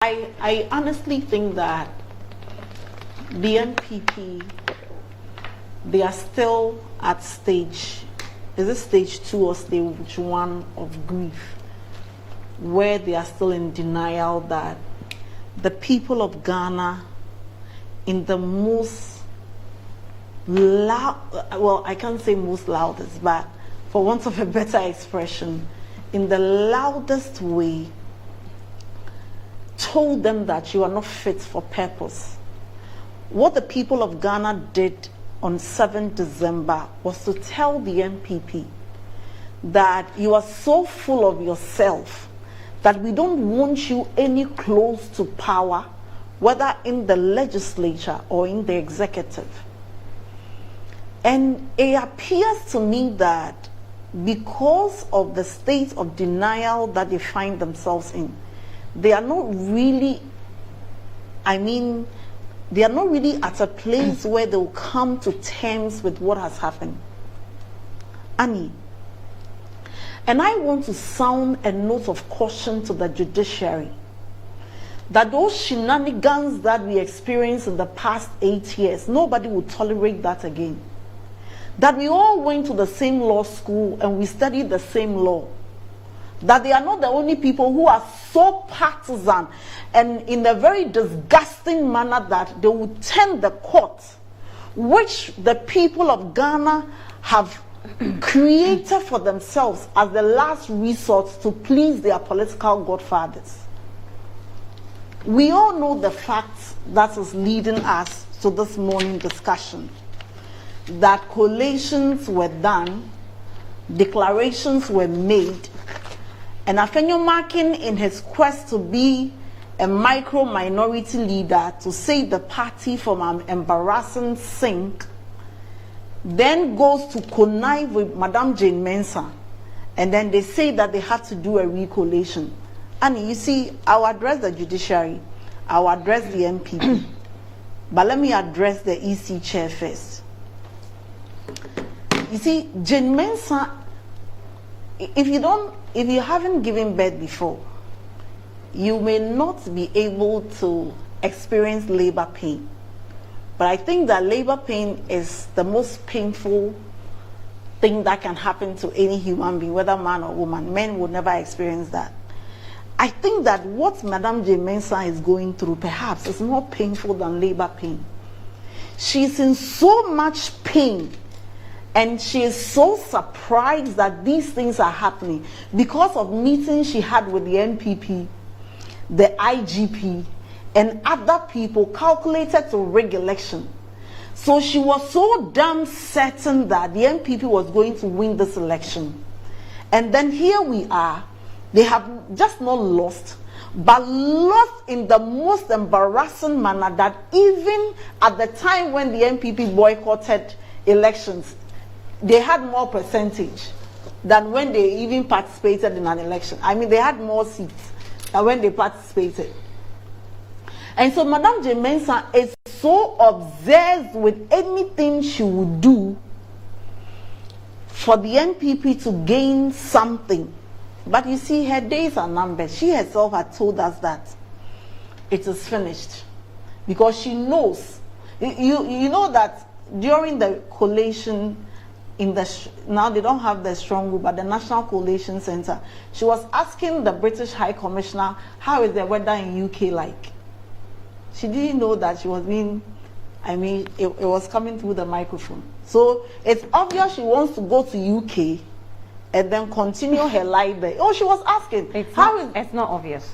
I honestly think that the NPP, they are still at stage, is it stage 2 or stage 1 of grief, where they are still in denial that the people of Ghana, in the most loud, well, I can't say most loudest, but for want of a better expression, in the loudest way, told them that you are not fit for purpose. What the people of Ghana did on 7 December was to tell the NPP that you are so full of yourself that we don't want you any close to power, whether in the legislature or in the executive. And it appears to me that because of the state of denial that they find themselves in, they are not really, they are not really at a place where they will come to terms with what has happened. Annie, and I want to sound a note of caution to the judiciary that those shenanigans that we experienced in the past 8 years, nobody will tolerate that again. That we all went to the same law school and we studied the same law. That they are not the only people who are so partisan and in a very disgusting manner that they will turn the court, which the people of Ghana have created for themselves as the last resort to please their political godfathers. We all know the facts that is leading us to this morning discussion. That collations were done, declarations were made, and Afenyo Markin, in his quest to be a micro-minority leader to save the party from an embarrassing sink, then goes to connive with Madame Jane Mensah, and then they say that they have to do a re-collation. And you see, I'll address the judiciary, I'll address the NPP, but let me address the EC chair first. You see, Jane Mensah, if you haven't given birth before, you may not be able to experience labor pain. But I think that labor pain is the most painful thing that can happen to any human being, whether man or woman. Men would never experience that. I think that what Madame Jane Mensah is going through perhaps is more painful than labor pain. She's in so much pain. And she is so surprised that these things are happening because of meetings she had with the NPP, the IGP, and other people calculated to rig election. So she was so damn certain that the NPP was going to win this election. And then here we are. They have just not lost, but lost in the most embarrassing manner that even at the time when the NPP boycotted elections, they had more percentage than when they even participated in an election. They had more seats than when they participated. And so Madame Jane Mensah is so obsessed with anything she would do for the NPP to gain something. But you see, her days are numbered. She herself had told us that it is finished. Because she knows, you know that during the collation, now they don't have the strong group, but the National Collation Center, she was asking the British High Commissioner, how is the weather in UK like? She didn't know that she was being, it was coming through the microphone. So it's obvious she wants to go to UK and then continue her life there. Oh, she was asking. It's not obvious.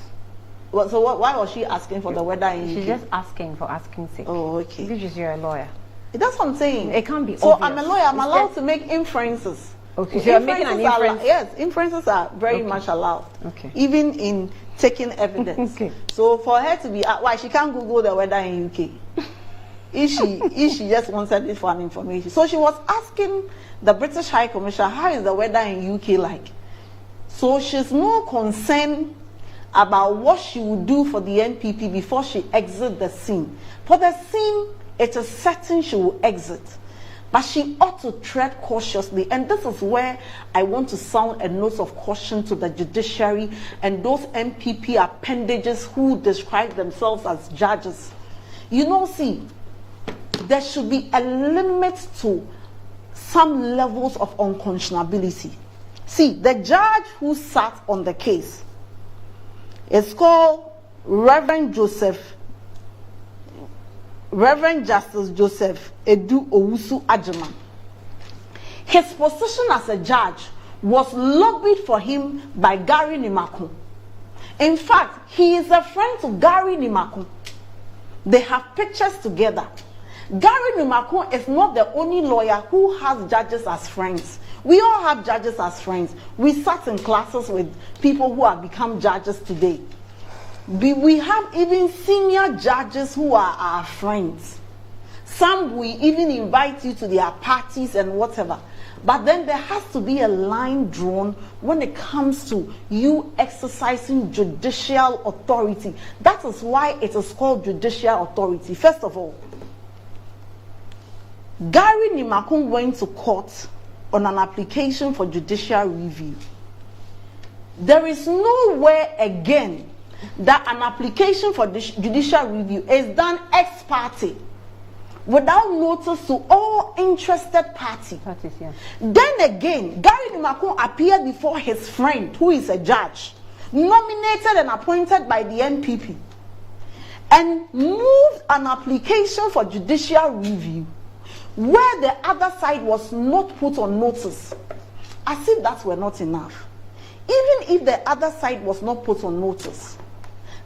Well, so why was she asking for the weather in UK? She's just asking for asking sake. Oh, okay. Beatrice, you're a lawyer. That's what I'm saying. It can't be so obvious. I'm a lawyer. I'm allowed to make inferences. Okay. So you're making an inference? Yes, inferences are very much allowed. Okay. Even in taking evidence. Okay. So for her to be, why she can't Google the weather in UK? if she just wanted it for an information. So she was asking the British High Commissioner, how is the weather in UK like? So she's more concerned about what she would do for the NPP before she exits the scene. For the scene, it is certain she will exit. But she ought to tread cautiously. And this is where I want to sound a note of caution to the judiciary and those MPP appendages who describe themselves as judges. You know, see, there should be a limit to some levels of unconscionability. See, the judge who sat on the case is called Reverend Justice Joseph Edu Owusu Ajaman. His position as a judge was lobbied for him by Gary Nimakun. In fact, he is a friend to Gary Nimakun. They have pictures together. Gary Nimakun is not the only lawyer who has judges as friends. We all have judges as friends. We sat in classes with people who have become judges today. We have even senior judges who are our friends. Some we even invite you to their parties and whatever. But then there has to be a line drawn when it comes to you exercising judicial authority. That is why it is called judicial authority. First of all, Gary Nimakun went to court on an application for judicial review. There is nowhere again that an application for judicial review is done ex parte without notice to all interested parties. Yeah. Then again, Gary Nimakun appeared before his friend, who is a judge, nominated and appointed by the NPP, and moved an application for judicial review where the other side was not put on notice, as if that were not enough. Even if the other side was not put on notice,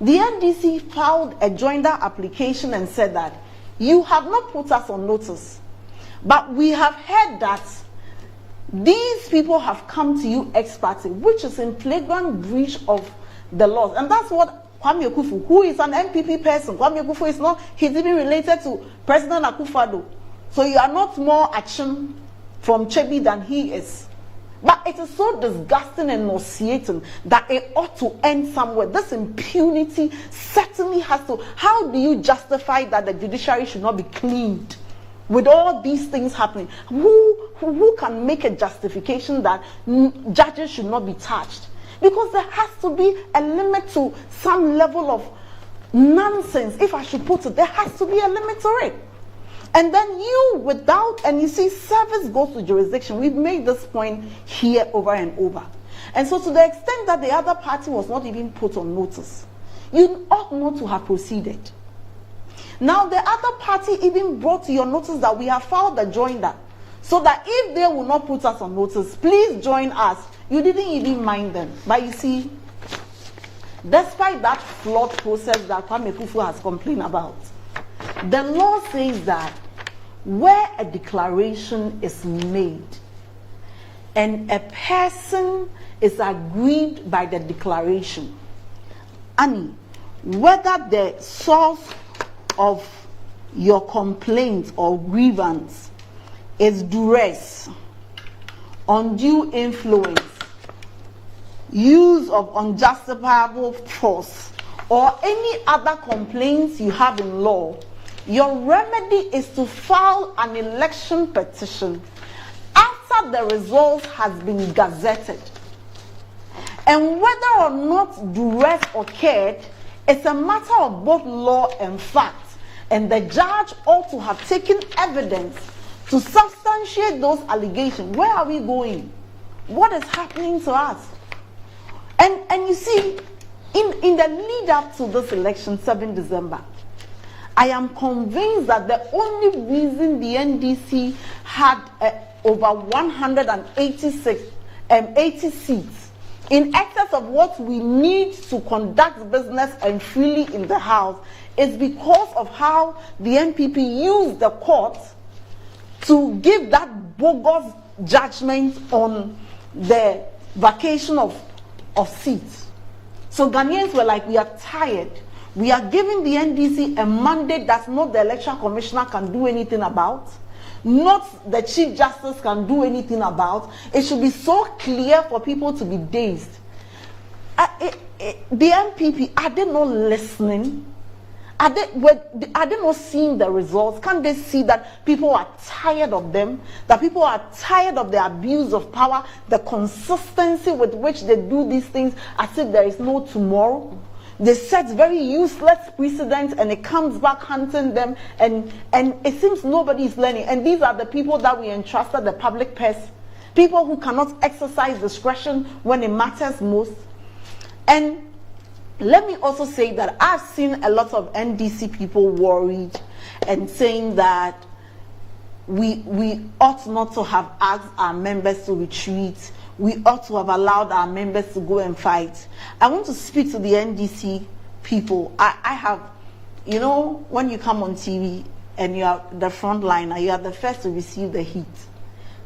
the NDC filed a joinder application and said that you have not put us on notice, but we have heard that these people have come to you ex parte, which is in flagrant breach of the laws. And that's what Kwame Akufu, who is an MPP person, Kwame Akufu is not, he's even related to President Akufo-Addo. So you are not more action from Chebi than he is. But it is so disgusting and nauseating that it ought to end somewhere. This impunity certainly has to. How do you justify that the judiciary should not be cleaned with all these things happening? Who can make a justification that judges should not be touched? Because there has to be a limit to some level of nonsense. If I should put it, there has to be a limit to it. And then and you see, service goes to jurisdiction. We've made this point here over and over. And so to the extent that the other party was not even put on notice, you ought not to have proceeded. Now the other party even brought to your notice that we have filed a joinder, so that if they will not put us on notice, please join us. You didn't even mind them. But you see, despite that flawed process that Kwame Akufu has complained about, the law says that where a declaration is made and a person is aggrieved by the declaration, Annie, whether the source of your complaint or grievance is duress, undue influence, use of unjustifiable force, or any other complaints you have in law, your remedy is to file an election petition after the results has been gazetted. And whether or not duress occurred, it's a matter of both law and fact. And the judge ought to have taken evidence to substantiate those allegations. Where are we going? What is happening to us? And you see, in the lead up to this election, 7 December, I am convinced that the only reason the NDC had over 80 seats, in excess of what we need to conduct business and freely in the House, is because of how the NPP used the court to give that bogus judgment on the vacation of seats. So Ghanaians were like, we are tired. We are giving the NDC a mandate that not the election commissioner can do anything about, not the Chief Justice can do anything about. It should be so clear for people to be dazed. The MPP, are they not listening? Are they not seeing the results? Can't they see that people are tired of them? That people are tired of the abuse of power, the consistency with which they do these things as if there is no tomorrow? They set very useless precedents and it comes back hunting them, and it seems nobody is learning. And these are the people that we entrusted the public purse, people who cannot exercise discretion when it matters most. And let me also say that I've seen a lot of NDC people worried and saying that we ought not to have asked our members to retreat. We ought to have allowed our members to go and fight. I want to speak to the NDC people. I have, when you come on TV and you are the frontliner, you are the first to receive the heat.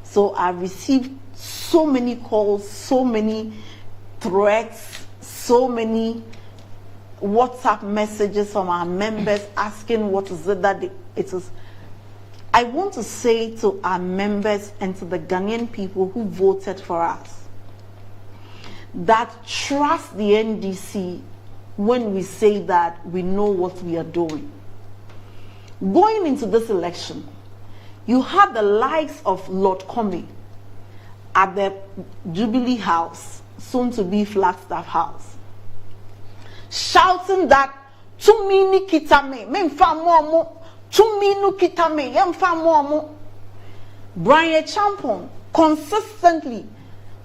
So I've received so many calls, so many threats, so many WhatsApp messages from our members asking what is it that it is. I want to say to our members and to the Ghanaian people who voted for us that trust the NDC when we say that we know what we are doing. Going into this election, you had the likes of Lord Comey at the Jubilee House, soon to be Flagstaff House, shouting that "Tumi ni kitame, memfa mo, tumi nu kitame, yemfa mo." Brian Champon consistently,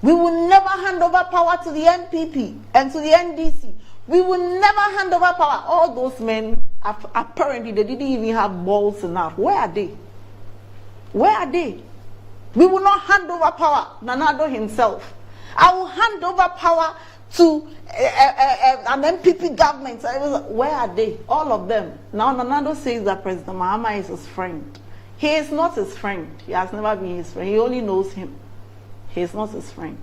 we will never hand over power to the NPP and to the NDC. We will never hand over power. All those men, apparently they didn't even have balls enough. Where are they? Where are they? We will not hand over power. Nanado himself. I will hand over power to an MPP government. Where are they? All of them. Now Nanado says that President Mahama is his friend. He is not his friend. He has never been his friend. He only knows him. He is not his friend.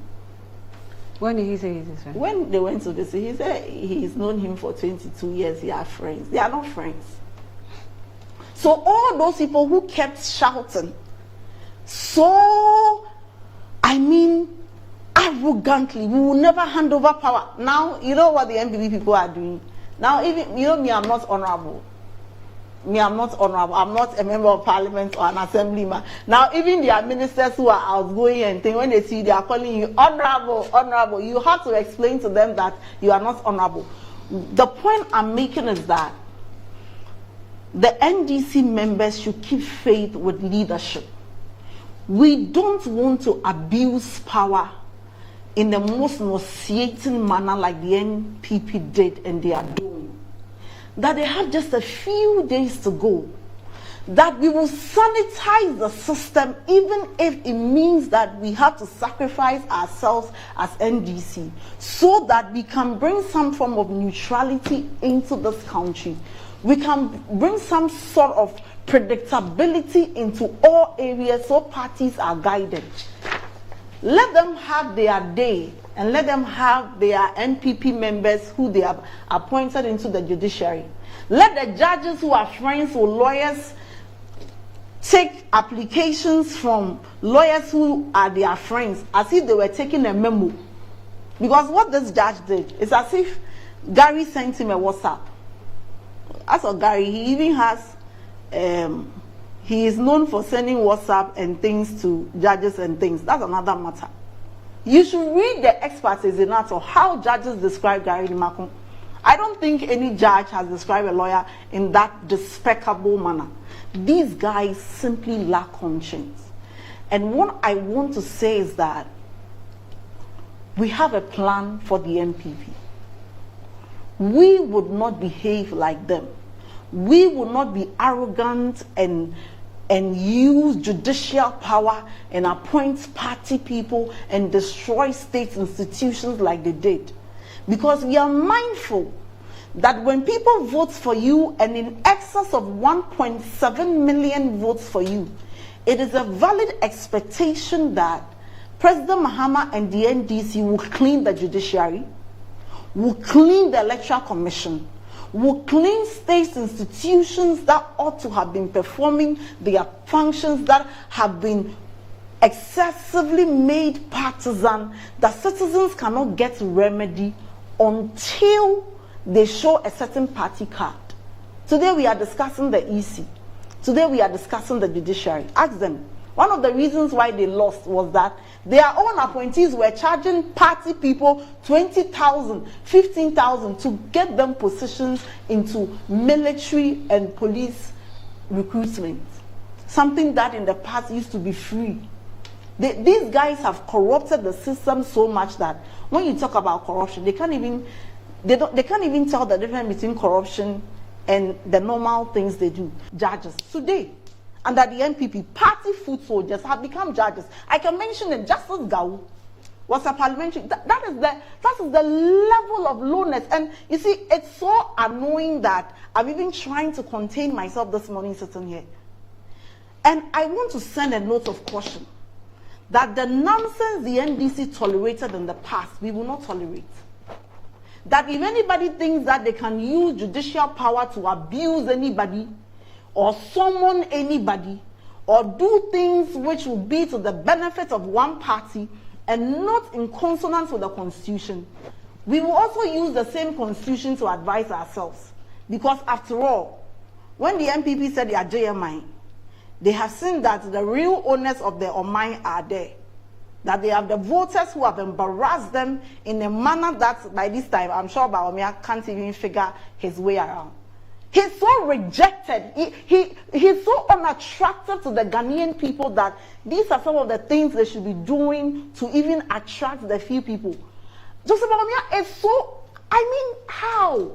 When did he say he's his friend? When they went to visit, he said he's known him for 22 years. They are friends. They are not friends. So all those people who kept shouting, arrogantly, we will never hand over power. Now, you know what the NPP people are doing? Now, even, me, I'm not honorable. Me, I'm not honorable. I'm not a member of parliament or an assemblyman. Now, even their ministers who are outgoing and things, when they see, they are calling you honorable, honorable. You have to explain to them that you are not honorable. The point I'm making is that the NDC members should keep faith with leadership. We don't want to abuse power in the most nauseating manner like the NPP did and they are doing. That they have just a few days to go. That we will sanitize the system even if it means that we have to sacrifice ourselves as NDC so that we can bring some form of neutrality into this country. We can bring some sort of predictability into all areas so parties are guided. Let them have their day and let them have their NPP members who they have appointed into the judiciary. Let the judges who are friends with lawyers take applications from lawyers who are their friends as if they were taking a memo. Because what this judge did is as if Gary sent him a WhatsApp. As for Gary, he even has he is known for sending WhatsApp and things to judges and things. That's another matter. You should read the expertise in that of how judges describe Gary Limakun. I don't think any judge has described a lawyer in that despicable manner. These guys simply lack conscience. And what I want to say is that we have a plan for the NPP. We would not behave like them. We will not be arrogant and use judicial power and appoint party people and destroy state institutions like they did. Because we are mindful that when people vote for you and in excess of 1.7 million votes for you, it is a valid expectation that President Mahama and the NDC will clean the judiciary, will clean the electoral commission, will clean state institutions that ought to have been performing their functions that have been excessively made partisan, that citizens cannot get remedy until they show a certain party card. Today we are discussing the EC. Today we are discussing the judiciary. Ask them. One of the reasons why they lost was that their own appointees were charging party people 20,000, 15,000 to get them positions into military and police recruitment. Something that in the past used to be free. These guys have corrupted the system so much that when you talk about corruption, they can't even tell the difference between corruption and the normal things they do. Judges today, under the NPP, party foot soldiers have become judges. I can mention it. Justice Gau was a parliamentary. That is the level of lowness. And you see, it's so annoying that I'm even trying to contain myself this morning sitting here. And I want to send a note of caution that the nonsense the NDC tolerated in the past, we will not tolerate. That if anybody thinks that they can use judicial power to abuse anybody, or summon anybody, or do things which will be to the benefit of one party and not in consonance with the Constitution, we will also use the same Constitution to advise ourselves. Because after all, when the NPP said they are JMI, they have seen that the real owners of the Omai are there. That they have the voters who have embarrassed them in a manner that by this time, I'm sure Bawumia can't even figure his way around. He's so rejected. He's so unattractive to the Ghanaian people that these are some of the things they should be doing to even attract the few people. Joseph Bawumia is so, I mean, how?